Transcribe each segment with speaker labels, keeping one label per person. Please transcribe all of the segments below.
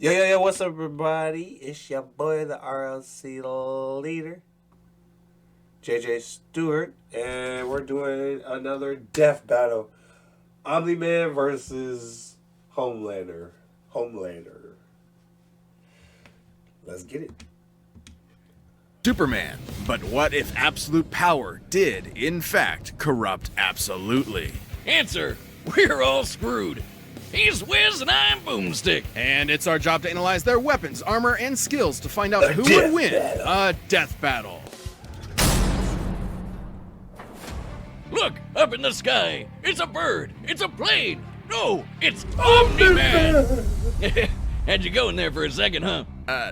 Speaker 1: Yo, what's up, everybody? It's your boy, the RLC leader, JJ Stewart, and we're doing another death battle. Omni-Man versus Homelander. Let's get it.
Speaker 2: Superman. But what if absolute power did, in fact, corrupt absolutely?
Speaker 3: Answer: we're all screwed. He's Wiz and I'm Boomstick.
Speaker 2: And it's our job to analyze their weapons, armor, and skills to find out who would win a death battle.
Speaker 3: Look, up in the sky. It's a bird. It's a plane. No, it's Omni-Man. Had you going there for a second, huh?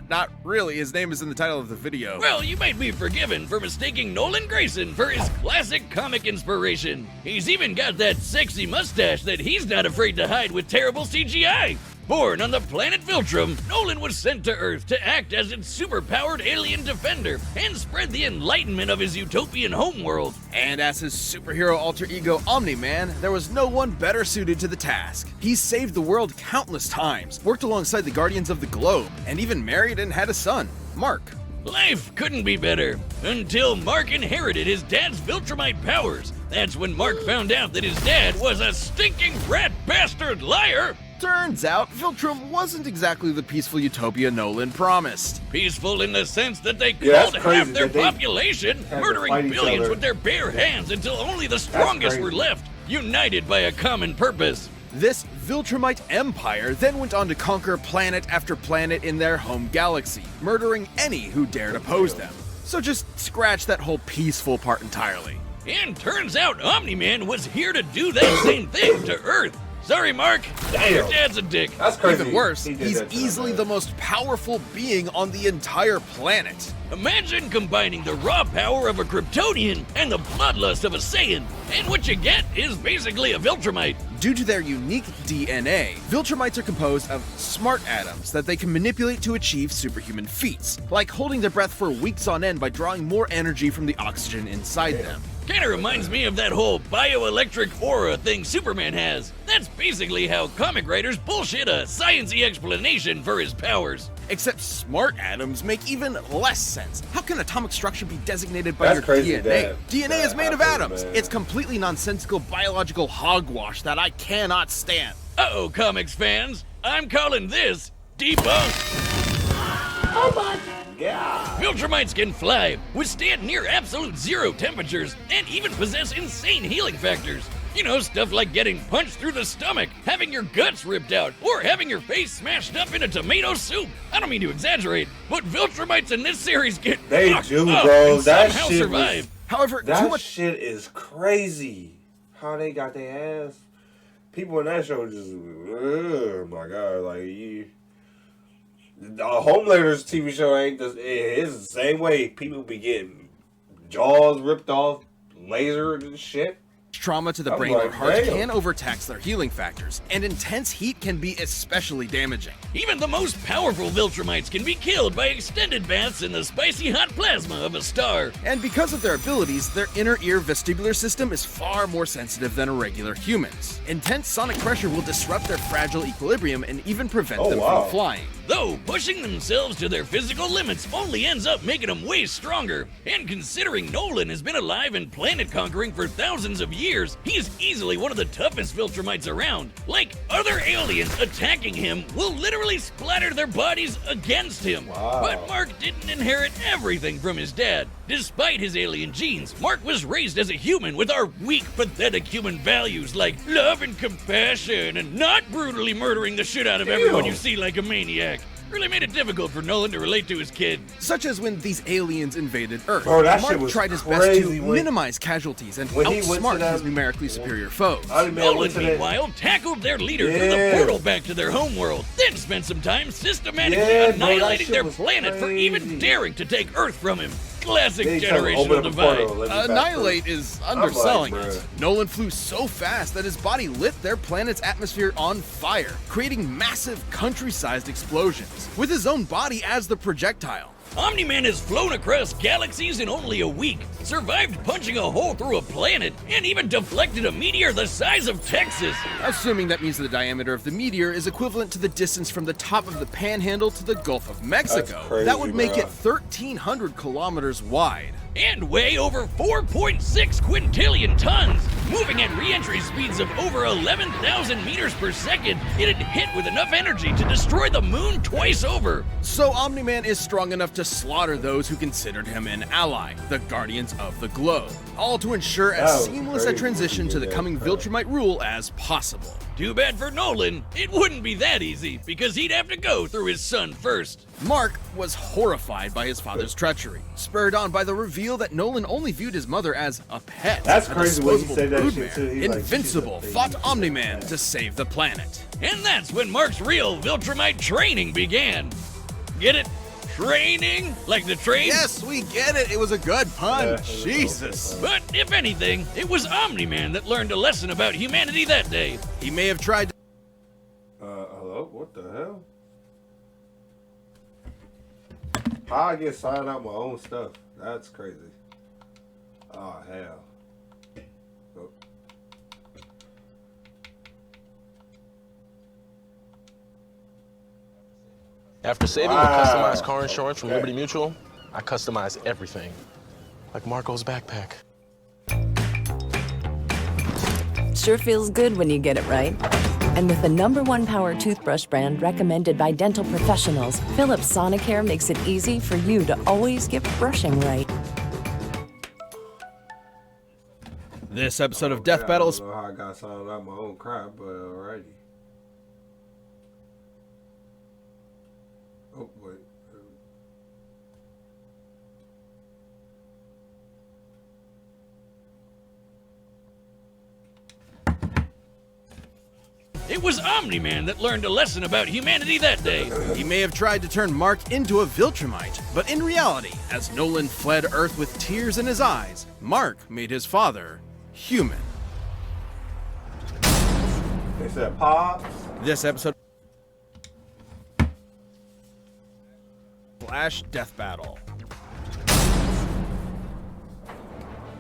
Speaker 2: Not really. His name is in the title of the video.
Speaker 3: Well, you might be forgiven for mistaking Nolan Grayson for his classic comic inspiration. He's even got that sexy mustache that he's not afraid to hide with terrible CGI. Born on the planet Viltrum, Nolan was sent to Earth to act as its superpowered alien defender and spread the enlightenment of his utopian homeworld.
Speaker 2: And as his superhero alter ego Omni-Man, there was no one better suited to the task. He saved the world countless times, worked alongside the Guardians of the Globe, and even married and had a son, Mark.
Speaker 3: Life couldn't be better until Mark inherited his dad's Viltrumite powers. That's when Mark found out that his dad was a stinking rat bastard liar.
Speaker 2: Turns out, Viltrum wasn't exactly the peaceful utopia Nolan promised.
Speaker 3: Peaceful in the sense that they killed half their population, murdering billions with their bare hands until only the strongest were left, united by a common purpose.
Speaker 2: This Viltrumite empire then went on to conquer planet after planet in their home galaxy, murdering any who dared oppose them. So just scratch that whole peaceful part entirely.
Speaker 3: And turns out Omni-Man was here to do that same thing to Earth. Sorry, Mark.
Speaker 1: Damn.
Speaker 3: Your dad's a dick.
Speaker 1: That's crazy.
Speaker 2: Even worse, he's easily the most powerful being on the entire planet.
Speaker 3: Imagine combining the raw power of a Kryptonian and the bloodlust of a Saiyan, and what you get is basically a Viltrumite.
Speaker 2: Due to their unique DNA, Viltrumites are composed of smart atoms that they can manipulate to achieve superhuman feats, like holding their breath for weeks on end by drawing more energy from the oxygen inside them.
Speaker 3: Kinda reminds me of that whole bioelectric aura thing Superman has. That's basically how comic writers bullshit a science-y explanation for his powers.
Speaker 2: Except smart atoms make even less sense. How can atomic structure be designated by
Speaker 1: That's
Speaker 2: your
Speaker 1: crazy,
Speaker 2: DNA?
Speaker 1: Dad.
Speaker 2: DNA is made of
Speaker 1: Absolutely,
Speaker 2: atoms.
Speaker 1: man.
Speaker 2: It's completely nonsensical biological hogwash that I cannot stand.
Speaker 3: Uh-oh, comics fans. I'm calling this debunked.
Speaker 1: Oh my God.
Speaker 3: Viltrumites can fly, withstand near absolute zero temperatures, and even possess insane healing factors. You know, stuff like getting punched through the stomach, having your guts ripped out, or having your face smashed up in a tomato soup. I don't mean to exaggerate, but Viltrumites in this series get
Speaker 1: They
Speaker 3: fucked
Speaker 1: do,
Speaker 3: up
Speaker 1: bro.
Speaker 3: and
Speaker 1: That
Speaker 3: somehow
Speaker 1: shit
Speaker 3: survive.
Speaker 2: However, too
Speaker 1: That
Speaker 2: much
Speaker 1: shit is crazy. How they got their ass. People in that show just, oh my God, like you. The Homelander's TV show ain't this. It's the same way. People be getting jaws ripped off, lasered and shit.
Speaker 2: trauma to the
Speaker 1: I'm
Speaker 2: brain
Speaker 1: like,
Speaker 2: or heart
Speaker 1: damn.
Speaker 2: can overtax their healing factors, and intense heat can be especially damaging.
Speaker 3: Even the most powerful Viltrumites can be killed by extended baths in the spicy hot plasma of a star.
Speaker 2: And because of their abilities, their inner ear vestibular system is far more sensitive than a regular human's. Intense sonic pressure will disrupt their fragile equilibrium and even prevent them
Speaker 1: wow.
Speaker 2: from flying.
Speaker 3: Though pushing themselves to their physical limits only ends up making them way stronger. And considering Nolan has been alive and planet conquering for thousands of years, he's easily one of the toughest Viltrumites around. Like, other aliens attacking him will literally splatter their bodies against him.
Speaker 1: Wow.
Speaker 3: But Mark didn't inherit everything from his dad. Despite his alien genes, Mark was raised as a human with our weak, pathetic human values like love and compassion and not brutally murdering the shit out of everyone you see like a maniac. Really made it difficult for Nolan to relate to his kid.
Speaker 2: Such as when these aliens invaded Earth.
Speaker 1: Bro, that
Speaker 2: Mark
Speaker 1: shit was
Speaker 2: tried his best
Speaker 1: crazy
Speaker 2: to
Speaker 1: when-
Speaker 2: minimize casualties and
Speaker 1: when he went to
Speaker 2: outsmart
Speaker 1: that-
Speaker 2: his numerically superior foes.
Speaker 3: Nolan, meanwhile, tackled their leader through the portal back to their homeworld, then spent some time systematically
Speaker 1: Yeah, bro, that
Speaker 3: annihilating
Speaker 1: shit
Speaker 3: their
Speaker 1: was
Speaker 3: planet for
Speaker 1: crazy.
Speaker 3: even daring to take Earth from him. Classic
Speaker 1: Then he tried to open
Speaker 3: generational
Speaker 1: up a
Speaker 3: divide.
Speaker 1: portal, let me back
Speaker 2: Annihilate
Speaker 1: through.
Speaker 2: is underselling
Speaker 1: like,
Speaker 2: it.
Speaker 1: bruh.
Speaker 2: Nolan flew so fast that his body lit their planet's atmosphere on fire, creating massive country-sized explosions, with his own body as the projectile.
Speaker 3: Omni-Man has flown across galaxies in only a week, survived punching a hole through a planet, and even deflected a meteor the size of Texas.
Speaker 2: Assuming that means the diameter of the meteor is equivalent to the distance from the top of the Panhandle to the Gulf of Mexico.
Speaker 1: That's crazy,
Speaker 2: that would make
Speaker 1: bro.
Speaker 2: it 1,300 kilometers wide.
Speaker 3: And weigh over 4.6 quintillion tons. Moving at re-entry speeds of over 11,000 meters per second, it had hit with enough energy to destroy the moon twice over.
Speaker 2: So Omni-Man is strong enough to slaughter those who considered him an ally, the Guardians of the Globe, all to ensure
Speaker 1: That
Speaker 2: as
Speaker 1: was
Speaker 2: seamless a
Speaker 1: crazy
Speaker 2: transition
Speaker 1: when
Speaker 2: to
Speaker 1: you
Speaker 2: the
Speaker 1: did
Speaker 2: coming
Speaker 1: that.
Speaker 2: Viltrumite rule as possible.
Speaker 3: Too bad for Nolan, it wouldn't be that easy, because he'd have to go through his son first.
Speaker 2: Mark was horrified by his father's treachery, spurred on by the reveal that Nolan only viewed his mother as a pet.
Speaker 1: That's
Speaker 2: a
Speaker 1: crazy when he
Speaker 2: disposable
Speaker 1: said that
Speaker 2: brood
Speaker 1: shit,
Speaker 2: mare.
Speaker 1: too. He's like,
Speaker 2: Invincible
Speaker 1: she's a
Speaker 2: fought
Speaker 1: baby.
Speaker 2: Omni-Man to save the planet.
Speaker 3: And that's when Mark's real Viltrumite training began. Get it? Training? Like the train?
Speaker 2: Yes, we get it. It was a good pun.
Speaker 1: Yeah,
Speaker 2: Jesus.
Speaker 3: But if anything, it was Omni-Man that learned a lesson about humanity that day.
Speaker 2: He may have tried to
Speaker 1: Hello? What the hell? How I get signed out my own stuff? That's crazy. Oh, hell. Oh.
Speaker 4: After saving
Speaker 1: Wow.
Speaker 4: with customized car insurance from
Speaker 1: Okay.
Speaker 4: Liberty Mutual, I customize everything. Like Marco's backpack.
Speaker 5: Sure feels good when you get it right. And with the #1 power toothbrush brand recommended by dental professionals, Philips Sonicare makes it easy for you to always get brushing right.
Speaker 2: This episode of Death Battle
Speaker 1: I
Speaker 2: is
Speaker 1: don't know how I got signed out my own crap, but alrighty. Oh, wait.
Speaker 3: It was Omni-Man that learned a lesson about humanity that day.
Speaker 2: He may have tried to turn Mark into a Viltrumite, but in reality, as Nolan fled Earth with tears in his eyes, Mark made his father human.
Speaker 1: They said Pops.
Speaker 2: This episode Flash Death Battle.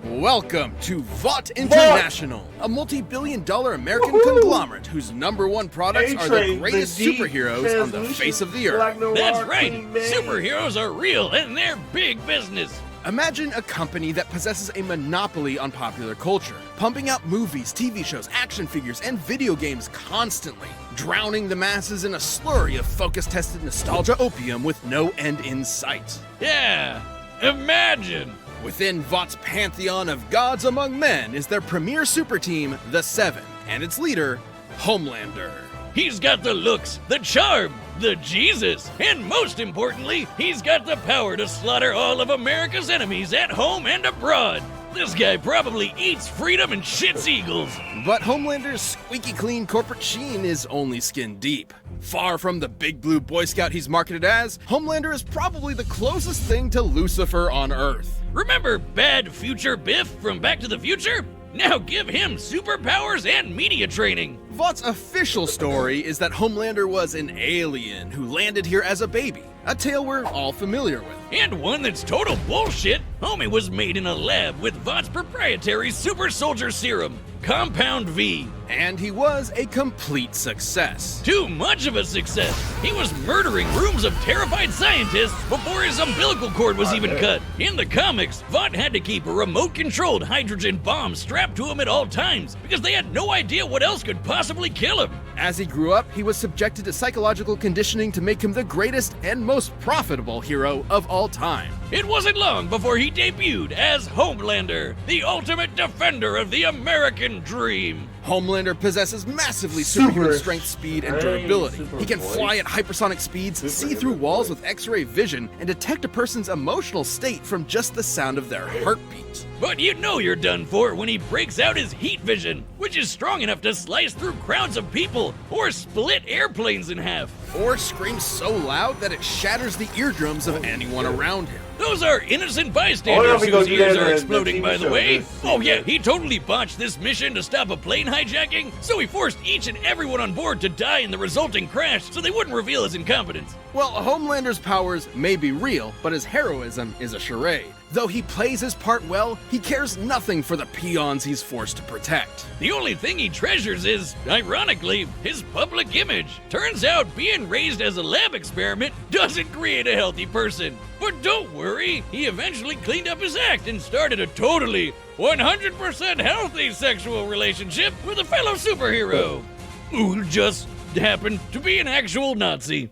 Speaker 2: Welcome to Vought International, a multi-billion-dollar American conglomerate whose #1 products are the
Speaker 1: A-Train,
Speaker 2: greatest
Speaker 1: the deep
Speaker 2: superheroes on the
Speaker 1: translucent
Speaker 2: face of the earth.
Speaker 1: black noir
Speaker 3: That's right,
Speaker 1: queen, man.
Speaker 3: superheroes are real and they're big business.
Speaker 2: Imagine a company that possesses a monopoly on popular culture, pumping out movies, TV shows, action figures, and video games constantly, drowning the masses in a slurry of focus-tested nostalgia opium with no end in sight.
Speaker 3: Yeah, imagine.
Speaker 2: Within Vought's pantheon of gods among men is their premier super team, the Seven, and its leader, Homelander.
Speaker 3: He's got the looks, the charm, the Jesus, and most importantly, he's got the power to slaughter all of America's enemies at home and abroad. This guy probably eats freedom and shits eagles.
Speaker 2: But Homelander's squeaky clean corporate sheen is only skin deep. Far from the big blue Boy Scout he's marketed as, Homelander is probably the closest thing to Lucifer on Earth.
Speaker 3: Remember Bad Future Biff from Back to the Future? Now give him superpowers and media training.
Speaker 2: Vought's official story is that Homelander was an alien who landed here as a baby, a tale we're all familiar with.
Speaker 3: And one that's total bullshit. Homie was made in a lab with Vought's proprietary super soldier serum, Compound V.
Speaker 2: And he was a complete success.
Speaker 3: Too much of a success. He was murdering rooms of terrified scientists before his umbilical cord was even cut. In the comics, Vought had to keep a remote-controlled hydrogen bomb strapped to him at all times because they had no idea what else could possibly kill him.
Speaker 2: As he grew up, he was subjected to psychological conditioning to make him the greatest and most profitable hero of all time.
Speaker 3: It wasn't long before he debuted as Homelander, the ultimate defender of the American dream.
Speaker 2: Homelander possesses massively
Speaker 1: Super
Speaker 2: superhuman strength, speed, and durability.
Speaker 1: super
Speaker 2: He can
Speaker 1: boy.
Speaker 2: fly at hypersonic speeds, see through walls with X-ray vision, and detect a person's emotional state from just the sound of their heartbeat.
Speaker 3: But you know you're done for when he breaks out his heat vision, which is strong enough to slice through crowds of people or split airplanes in half.
Speaker 2: Or screams so loud that it shatters the eardrums of anyone around him.
Speaker 3: Those are innocent
Speaker 1: Oh,
Speaker 3: bystanders
Speaker 1: yeah, we
Speaker 3: whose
Speaker 1: go do
Speaker 3: ears
Speaker 1: that
Speaker 3: are
Speaker 1: in the
Speaker 3: exploding,
Speaker 1: TV
Speaker 3: by the
Speaker 1: show,
Speaker 3: way.
Speaker 1: this
Speaker 3: Oh
Speaker 1: thing,
Speaker 3: yeah,
Speaker 1: yeah.
Speaker 3: he totally botched this mission to stop a plane hijacking, so he forced each and everyone on board to die in the resulting crash so they wouldn't reveal his incompetence.
Speaker 2: Well, Homelander's powers may be real, but his heroism is a charade. Though he plays his part well, he cares nothing for the peons he's forced to protect.
Speaker 3: The only thing he treasures is, ironically, his public image. Turns out being raised as a lab experiment doesn't create a healthy person. But don't worry, he eventually cleaned up his act and started a totally 100% healthy sexual relationship with a fellow superhero, who just happened to be an actual Nazi.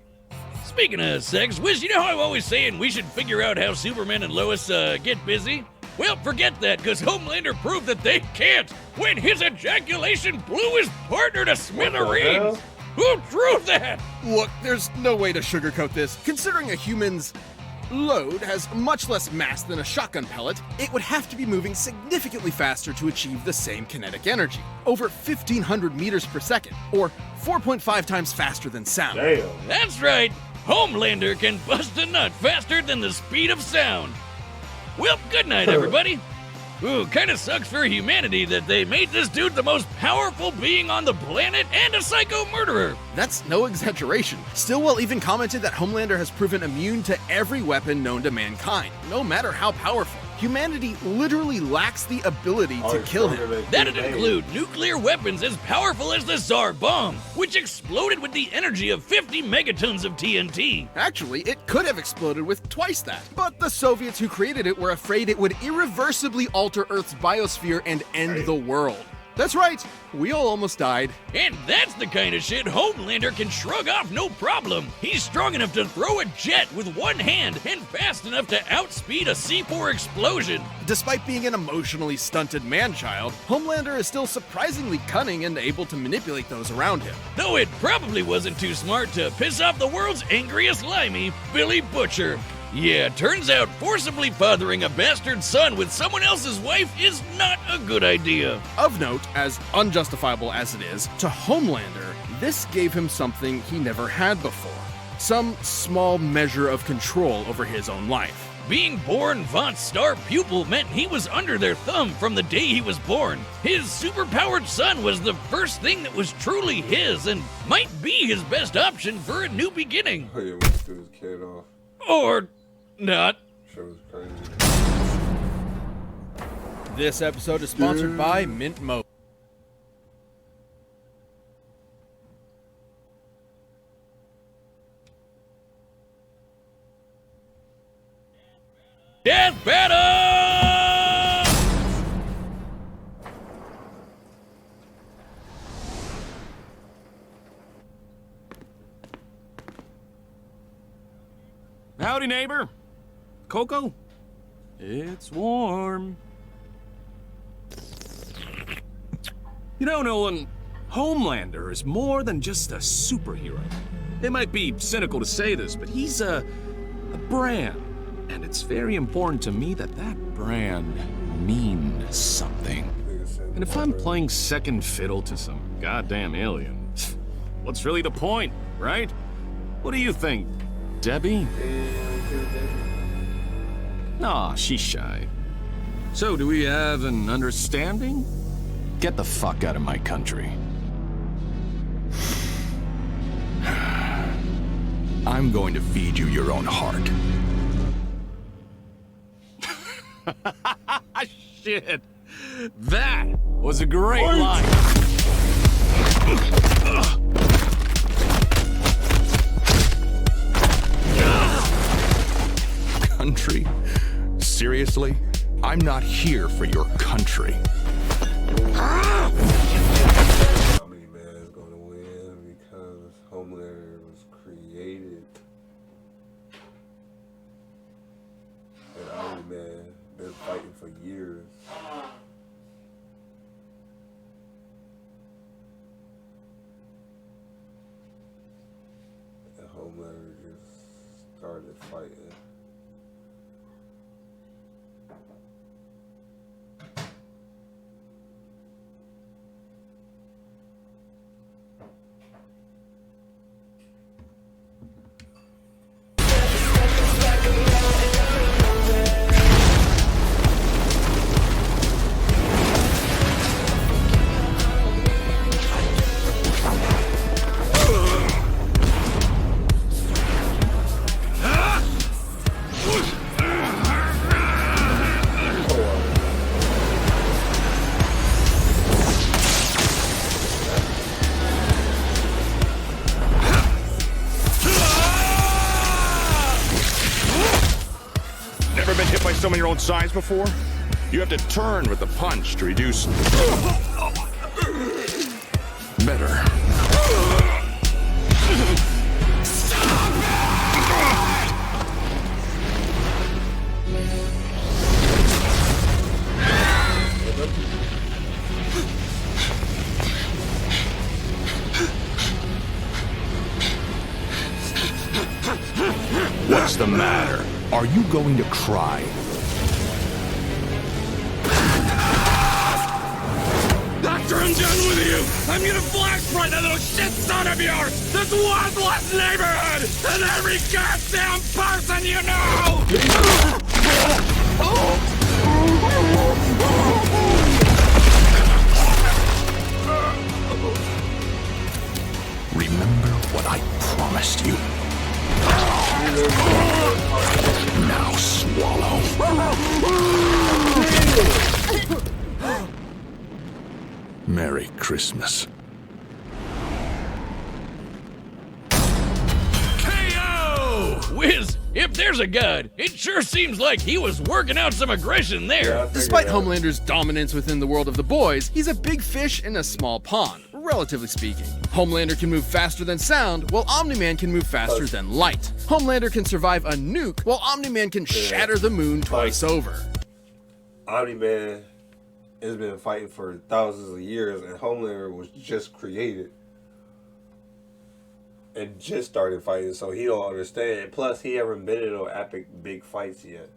Speaker 3: Speaking of sex, Wiz, you know how I'm always saying we should figure out how Superman and Lois get busy? Well, forget that, because Homelander proved that they can't when his ejaculation blew his partner to smithereens. Who drew that?
Speaker 2: Look, there's no way to sugarcoat this. Considering a human's load has much less mass than a shotgun pellet, it would have to be moving significantly faster to achieve the same kinetic energy. Over 1,500 meters per second, or 4.5 times faster than sound.
Speaker 1: Damn.
Speaker 3: That's right. Homelander can bust a nut faster than the speed of sound. Well, good night, everybody. Ooh, kinda sucks for humanity that they made this dude the most powerful being on the planet and a psycho murderer.
Speaker 2: That's no exaggeration. Stillwell even commented that Homelander has proven immune to every weapon known to mankind, no matter how powerful. Humanity literally lacks the ability to kill him.
Speaker 3: That'd include nuclear weapons as powerful as the Tsar bomb, which exploded with the energy of 50 megatons of TNT.
Speaker 2: Actually, it could have exploded with twice that. But the Soviets who created it were afraid it would irreversibly alter Earth's biosphere and end the world. That's right, we all almost died.
Speaker 3: And that's the kind of shit Homelander can shrug off no problem. He's strong enough to throw a jet with one hand and fast enough to outspeed a C4 explosion.
Speaker 2: Despite being an emotionally stunted man-child, Homelander is still surprisingly cunning and able to manipulate those around him.
Speaker 3: Though it probably wasn't too smart to piss off the world's angriest limey, Billy Butcher. Yeah, turns out forcibly fathering a bastard son with someone else's wife is not a good idea.
Speaker 2: Of note, as unjustifiable as it is, to Homelander, this gave him something he never had before. Some small measure of control over his own life.
Speaker 3: Being born Vant's star pupil meant he was under their thumb from the day he was born. His superpowered son was the first thing that was truly his and might be his best option for a new beginning.
Speaker 1: Oh, yeah, we threw his kid off.
Speaker 3: Or not.
Speaker 1: Shit was crazy.
Speaker 2: This episode is sponsored by Mint Mo.
Speaker 3: Death Battle!
Speaker 6: Howdy, neighbor. Cocoa? It's warm. You know, Nolan, Homelander is more than just a superhero. It might be cynical to say this, but he's a brand. And it's very important to me that that brand means something. And if I'm playing second fiddle to some goddamn alien, what's really the point, right? What do you think, Debbie? Aw, she's shy. So, do we have an understanding? Get the fuck out of my country.
Speaker 7: I'm going to feed you your own heart.
Speaker 6: Shit. That was a great line.
Speaker 7: Country? Seriously? I'm not here for your country.
Speaker 1: Omni-Man is going to win because Homelander was created. And Omni-Man been fighting for years. And Homelander just started fighting.
Speaker 7: been hit by someone your own size before? You have to turn with the punch to reduce... Better. What's the matter? Are you going to cry?
Speaker 6: After I'm done with you, I'm gonna flashpoint that little shit son of yours! This worthless neighborhood! And every goddamn person you know!
Speaker 7: Remember what I promised you. Now swallow. Merry Christmas.
Speaker 3: KO! Wiz, if there's a god, it sure seems like he was working out some aggression there.
Speaker 2: Despite Homelander's dominance within the world of the boys, he's a big fish in a small pond, relatively speaking. Homelander can move faster than sound, while Omni-Man can move faster than light. Homelander can survive a nuke, while Omni-Man can shatter the moon twice over.
Speaker 1: Omni-Man has been fighting for thousands of years, and Homelander was just created and just started fighting, so he don't understand. Plus, he haven't been in no epic big fights yet.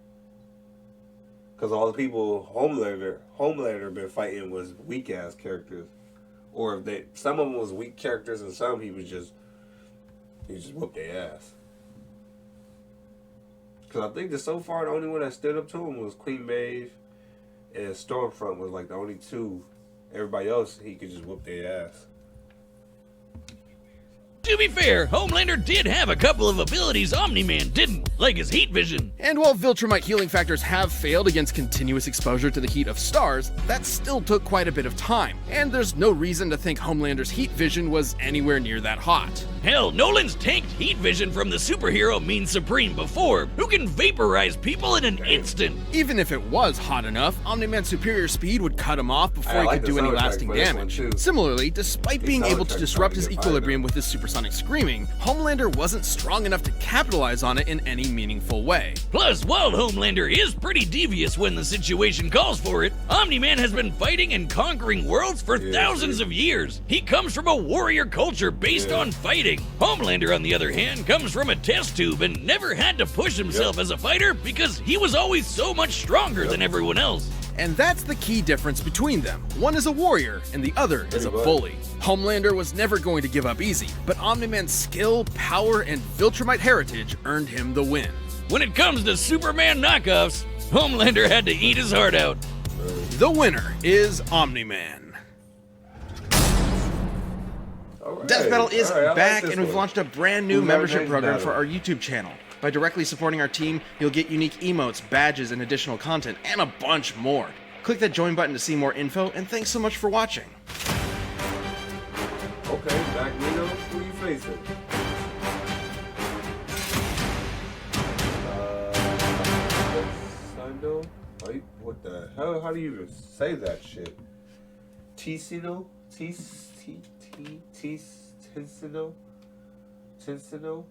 Speaker 1: Because all the people Homelander been fighting was weak ass characters, or if they some of them was weak characters, and some he just whooped their ass. Because I think that so far the only one that stood up to him was Queen Maeve. And Stormfront was like the only two. Everybody else, he could just whoop their ass.
Speaker 3: To be fair, Homelander did have a couple of abilities Omni-Man didn't, like his heat vision.
Speaker 2: And while Viltrumite healing factors have failed against continuous exposure to the heat of stars, that still took quite a bit of time, and there's no reason to think Homelander's heat vision was anywhere near that hot.
Speaker 3: Hell, Nolan's tanked heat vision from the superhero Mean Supreme before, who can vaporize people in an instant.
Speaker 2: Even if it was hot enough, Omni-Man's superior speed would cut him off before he could do any lasting damage. Similarly, despite being able to disrupt his equilibrium with his supersonic screaming, Homelander wasn't strong enough to capitalize on it in any meaningful way.
Speaker 3: Plus, while Homelander is pretty devious when the situation calls for it, Omni-Man has been fighting and conquering worlds for thousands of years. He comes from a warrior culture based on fighting. Homelander, on the other hand, comes from a test tube and never had to push himself as a fighter because he was always so much stronger than everyone else.
Speaker 2: And that's the key difference between them. One is a warrior, and the other is a bully. Homelander was never going to give up easy, but Omni-Man's skill, power, and Viltrumite heritage earned him the win.
Speaker 3: When it comes to Superman knockoffs, Homelander had to eat his heart out.
Speaker 2: The winner is Omni-Man. Death Battle is back, and we've launched a brand new membership program for our YouTube channel. By directly supporting our team, you'll get unique emotes, badges, and additional content, and a bunch more. Click that join button to see more info, and thanks so much for watching.
Speaker 1: Okay, Magneto, who you facing? Sando? What the hell? How do you even say that shit? Ticino? Tincino? Tincino?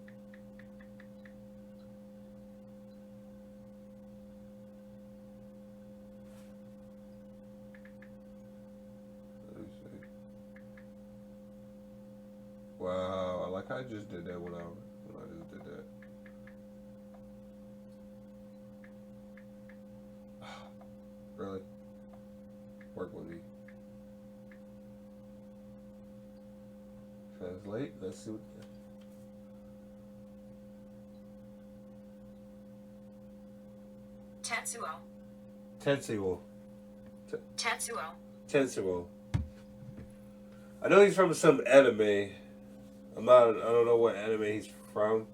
Speaker 1: Wow, I like how I just did that when I just did that. Really? Work with me. Translate. Let's see what. Tetsuo. I know he's from some anime. I don't know what anime he's from.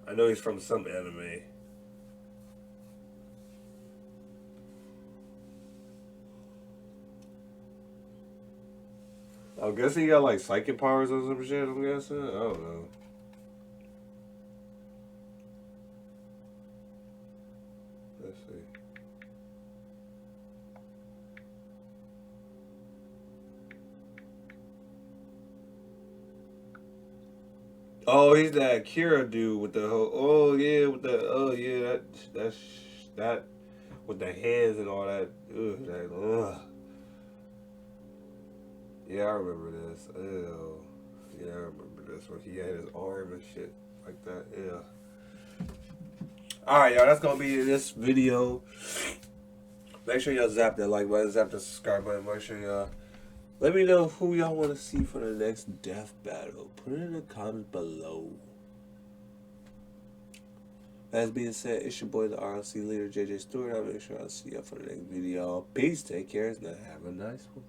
Speaker 1: I know he's from some anime. I'm guessing he got like psychic powers or some shit, I'm guessing. I don't know. Let's see. Oh, he's that Kira dude with the whole. Oh yeah, with the. Oh yeah, that with the hands and all that. Ugh, ugh. Yeah, I remember this. Ew. Yeah, I remember this when he had his arm and shit like that. Yeah. Alright, y'all, that's gonna be this video. Make sure y'all zap that like button, zap the subscribe button. Make sure y'all let me know who y'all want to see for the next death battle. Put it in the comments below. That being said, it's your boy, the RLC leader, JJ Stewart. I'll make sure I'll see y'all for the next video. Peace, take care, and have a nice one.